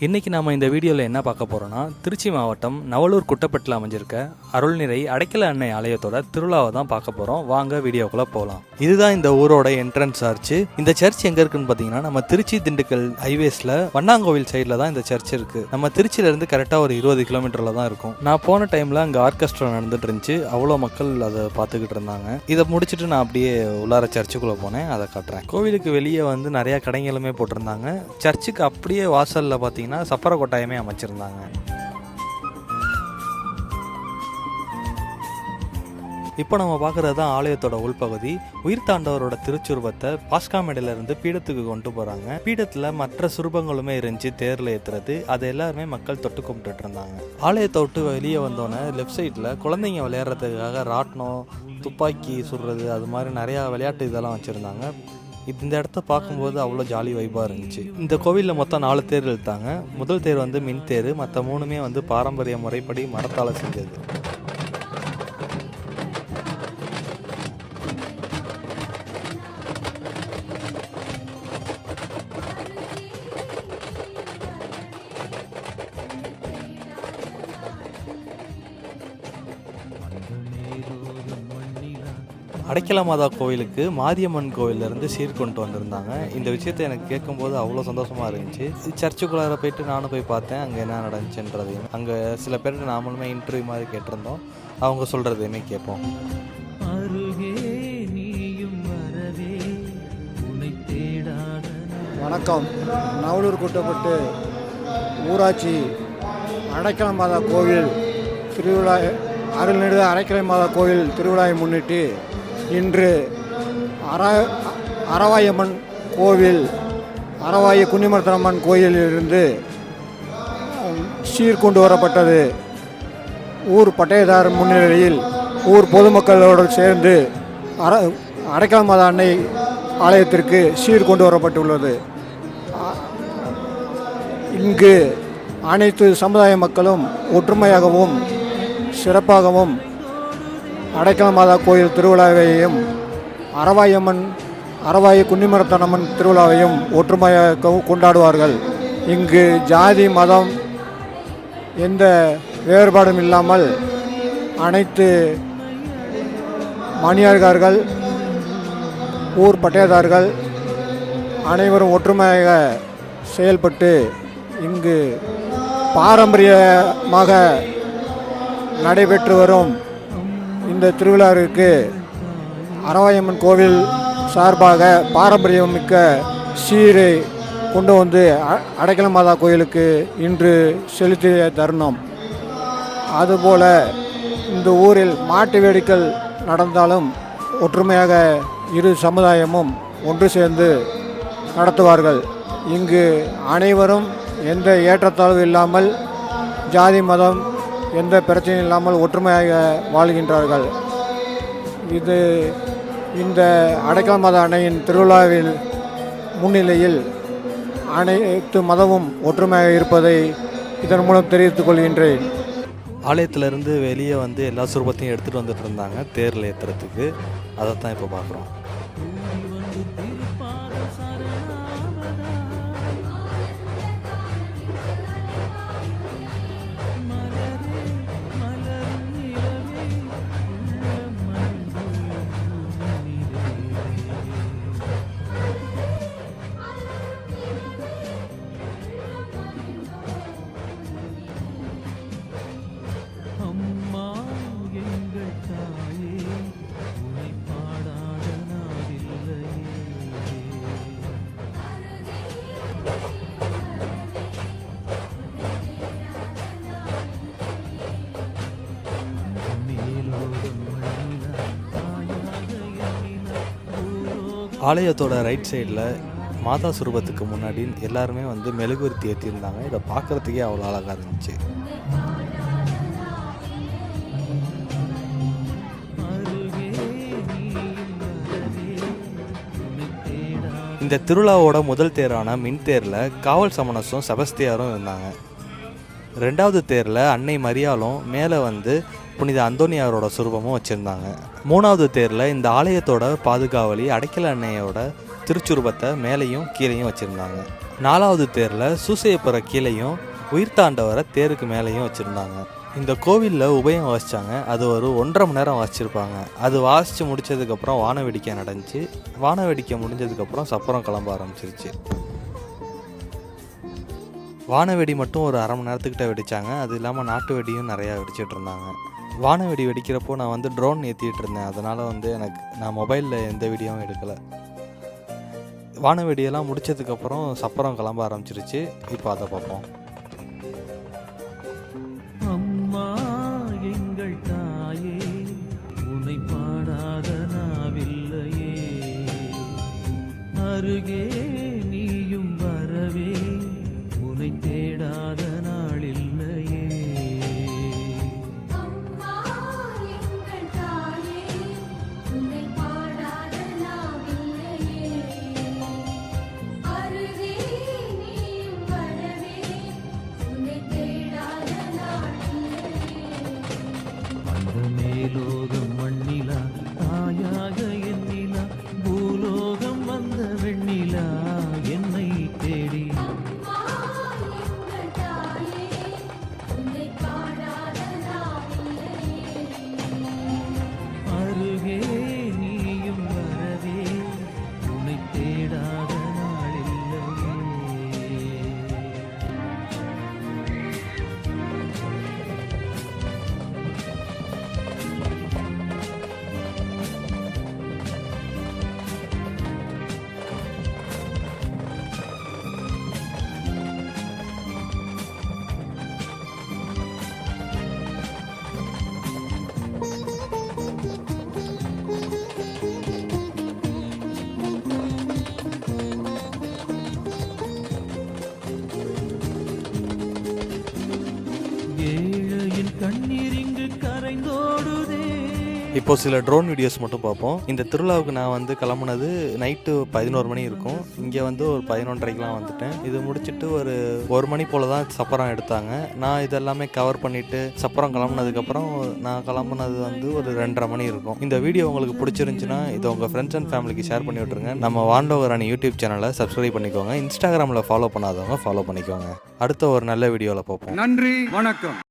இன்றைக்கி நம்ம இந்த வீடியோவில் என்ன பார்க்க போகிறோன்னா, திருச்சி மாவட்டம் நவலூர் குட்டப்பட்டில் அமைஞ்சிருக்க அருள்நிறை அடைக்கல அன்னை ஆலயத்தோட திருவிழாவை தான் பார்க்க போகிறோம். வாங்க வீடியோக்குள்ளே போகலாம். இதுதான் இந்த ஊரோட என்ட்ரன்ஸ் ஆர்ச்சு. இந்த சர்ச் எங்கே இருக்குன்னு பார்த்தீங்கன்னா, நம்ம திருச்சி திண்டுக்கல் ஹைவேஸில் வண்ணாங்கோவில் சைடில் தான் இந்த சர்ச் இருக்குது. நம்ம திருச்சியிலேருந்து கரெக்டாக ஒரு 20 கிலோமீட்டரில் தான் இருக்கும். நான் போன டைமில் அங்கே ஆர்கெஸ்ட்ரா நடந்துட்டு இருந்துச்சு. அவ்வளோ மக்கள் அதை பார்த்துக்கிட்டு இருந்தாங்க. இதை முடிச்சுட்டு நான் அப்படியே உள்ளார சர்ச்சுக்குள்ளே போனேன். அதை காட்டுறேன். கோவிலுக்கு வெளியே வந்து நிறையா கடைங்களுமே போட்டிருந்தாங்க. சர்ச்சுக்கு அப்படியே வாசலில் பார்த்தீங்கன்னா சப்பர கொட்டாயமே அமைச்சிருந்தாங்க. இப்போ நம்ம பார்க்குறது தான் ஆலயத்தோட உள்பகுதி. உயிர்த்தாண்டவரோட திருச்சுருபத்தை பாஸ்கா மேடையிலிருந்து பீடத்துக்கு கொண்டு போகிறாங்க. பீடத்தில் மற்ற சுரூபங்களுமே இருந்துச்சு தேரில் ஏற்றுறது. அதை எல்லாருமே மக்கள் தொட்டு கும்பிட்டுட்டு இருந்தாங்க. ஆலயத்தை விட்டு வெளியே வந்தோன்னே லெஃப்ட் சைடில் குழந்தைங்க விளையாடுறதுக்காக ராட்டினம், துப்பாக்கி சுடுறது, அது மாதிரி நிறையா விளையாட்டு இதெல்லாம் வச்சுருந்தாங்க. இந்த இடத்த பார்க்கும்போது அவ்வளோ ஜாலி வைப்பாக இருந்துச்சு. இந்த கோவிலில் மொத்தம் 4 தேர் இழுத்தாங்க. முதல் தேர் வந்து மின் தேர், மற்ற 3மே வந்து பாரம்பரிய முறைப்படி மரத்தால் செஞ்சது. அடைக்கல மாதா கோவிலுக்கு மாரியம்மன் கோவிலிருந்து சீர் கொண்டு வந்திருந்தாங்க. இந்த விஷயத்தை எனக்கு கேட்கும்போது அவ்வளோ சந்தோஷமாக இருந்துச்சு. சர்ச்சுக்குள்ளார போயிட்டு நானும் போய் பார்த்தேன் அங்கே என்ன நடந்துச்சுன்றதையும். அங்கே சில பேருக்கு நாமளுமே இன்டர்வியூ மாதிரி கேட்டிருந்தோம். அவங்க சொல்கிறதையுமே கேட்போம். வணக்கம். நவலூர் குட்டப்பட்டு ஊராட்சி அடைக்கல மாதா கோவில் திருவிழா, அருள்நிறை அடைக்கல மாதா கோவில் திருவிழாவை முன்னிட்டு இன்று அரவாயம்மன் கோவில், அரவாய குன்னிமர்த்தனம்மன் கோயிலிலிருந்து சீர் கொண்டு வரப்பட்டது. ஊர் பட்டயதார் முன்னிலையில் ஊர் பொதுமக்களோடு சேர்ந்து அடைக்கல மாதா அன்னை ஆலயத்திற்கு சீர் கொண்டு வரப்பட்டுள்ளது. இங்கு அனைத்து சமுதாய மக்களும் ஒற்றுமையாகவும் சிறப்பாகவும் அடைக்கல மாதா கோயில் திருவிழாவையும் அரவாய குன்னிமரத்தனம்மன் திருவிழாவையும் ஒற்றுமையாக கொண்டாடுவார்கள். இங்கு ஜாதி மதம் எந்த வேறுபாடும் இல்லாமல் அனைத்து மணியார்கள், ஊர் பட்டயதார்கள் அனைவரும் ஒற்றுமையாக செயல்பட்டு இங்கு பாரம்பரியமாக நடைபெற்று வரும் இந்த திருவிழாவிற்கு அரவாயம்மன் கோவில் சார்பாக பாரம்பரியம் மிக்க சீரை கொண்டு வந்து அடைக்கல மாதா கோயிலுக்கு இன்று செலுத்திய தருணம். அதுபோல இந்த ஊரில் மாட்டு வேடிக்கை நடந்தாலும் ஒற்றுமையாக இரு சமுதாயமும் ஒன்று சேர்ந்து நடத்துவார்கள். இங்கு அனைவரும் எந்த ஏற்றத்தாழ்வு இல்லாமல், ஜாதி மதம் எந்த பிரச்சனையும் இல்லாமல் ஒற்றுமையாக வாழ்கின்றார்கள். இந்த அடைக்கல மாதா அன்னையின் திருவிழாவில் முன்னிலையில் அனைத்து மதமும் ஒற்றுமையாக இருப்பதை இதன் மூலம் தெரிவித்துக் கொள்கின்றேன். ஆலயத்திலேருந்து வெளியே வந்து எல்லா சுரூபத்தையும் எடுத்துகிட்டு வந்துட்டு இருந்தாங்க தேரில் ஏற்றுறதுக்கு. அதை தான் இப்போ பார்க்குறோம். ஆலயத்தோட ரைட் சைடில் மாதா சுரூபத்துக்கு முன்னாடி எல்லாருமே வந்து மெழுகுவர்த்தி ஏற்றிருந்தாங்க. இதை பார்க்குறதுக்கே அவ்வளோ அழகாக இருந்துச்சு. இந்த திருவிழாவோட முதல் தேரான மின் தேரில் காவல் சமணசும் செபஸ்தியாரும் இருந்தாங்க. 2வது தேரில் அன்னை மரியாளும் மேலே வந்து புனித அந்தோனியாரோட சுரூபமும் வச்சுருந்தாங்க. 3வது தேரில் இந்த ஆலயத்தோட பாதுகாவலி அடைக்கல அன்னையோட திருச்சுருபத்தை மேலேயும் கீழேயும் வச்சுருந்தாங்க. 4வது தேரில் சூசையப்பரை கீழேயும் உயிர்த்தாண்டவரை தேருக்கு மேலேயும் வச்சுருந்தாங்க. இந்த கோவிலில் உபயம் வாசித்தாங்க. அது ஒரு 1.5 மணி நேரம் வாசிச்சிருப்பாங்க. அது வாசித்து முடித்ததுக்கப்புறம் வான வேடிக்கை நடந்துச்சு. வான வேடிக்கை முடிஞ்சதுக்கப்புறம் சப்பரம் கிளம்ப ஆரம்பிச்சிருச்சு. வான வெடி மட்டும் ஒரு 1/2 மணி நேரத்துக்கிட்ட வெடித்தாங்க. அது இல்லாமல் நாட்டு வெடியும் நிறையா வெடிச்சிட்டு இருந்தாங்க. வான வெடி வெடிக்கிறப்போ நான் வந்து ட்ரோன் ஏற்றிட்டு இருந்தேன். அதனால் வந்து நான் மொபைலில் எந்த வீடியோவும் எடுக்கலை. வான வெடியெல்லாம் முடித்ததுக்கப்புறம் சப்பரம் கிளம்ப ஆரம்பிச்சிருச்சு. இப்போ அதை பார்ப்போம். அம்மா எங்கள் தாயே, உன்னை பாடாத நாவில்லையே, அருகே நீயும் வரவே, உன்னை தேடாத நாளில்லையே. அம்மா எங்கள் தாயே, உன்னை பாடாத நாவில்லையே, அருகே நீயும் வரவே, உன்னை தேடாத நாளில்லையே. அந்த மேலோகம் மண்ணிலா தாயாக எண்ணிலா, பூலோகம் வந்த வெண்ணிலா என்னை தேடி. அம்மா எங்கள் தாயே, உன்னை பாடாத நாவில்லையே, அருகே நீயும் வரவே, உன்னை தேடாத நாளில்லையே. ஏழையின் கண்ணீர் இங்கு கரைந்தோடுதே. இப்போ சில ட்ரோன் வீடியோஸ் மட்டும் பார்ப்போம். இந்த திருவிழாவுக்கு நான் வந்து கிளம்புனது நைட்டு 11 மணி இருக்கும். இங்கே வந்து ஒரு 11:30க்கெலாம் வந்துட்டேன். இது முடிச்சுட்டு ஒரு 1 மணி போல் தான் சப்பரம் எடுத்தாங்க. நான் இதெல்லாமே கவர் பண்ணிவிட்டு சப்பரம் கிளம்புனதுக்கப்புறம் நான் கிளம்புனது வந்து ஒரு 2:30 மணி இருக்கும். இந்த வீடியோ உங்களுக்கு பிடிச்சிருந்துச்சுன்னா இதை உங்கள் ஃப்ரெண்ட்ஸ் அண்ட் ஃபேமிலிக்கு ஷேர் பண்ணி விட்ருங்க. நம்ம வாண்டோகராணி யூடியூப் சேனலை சப்ஸ்கிரைப் பண்ணிக்கோங்க. இன்ஸ்டாகிராமில் ஃபாலோ பண்ணாதவங்க ஃபாலோ பண்ணிக்கோங்க. அடுத்த ஒரு நல்ல வீடியோவில் பார்ப்போம். நன்றி, வணக்கம்.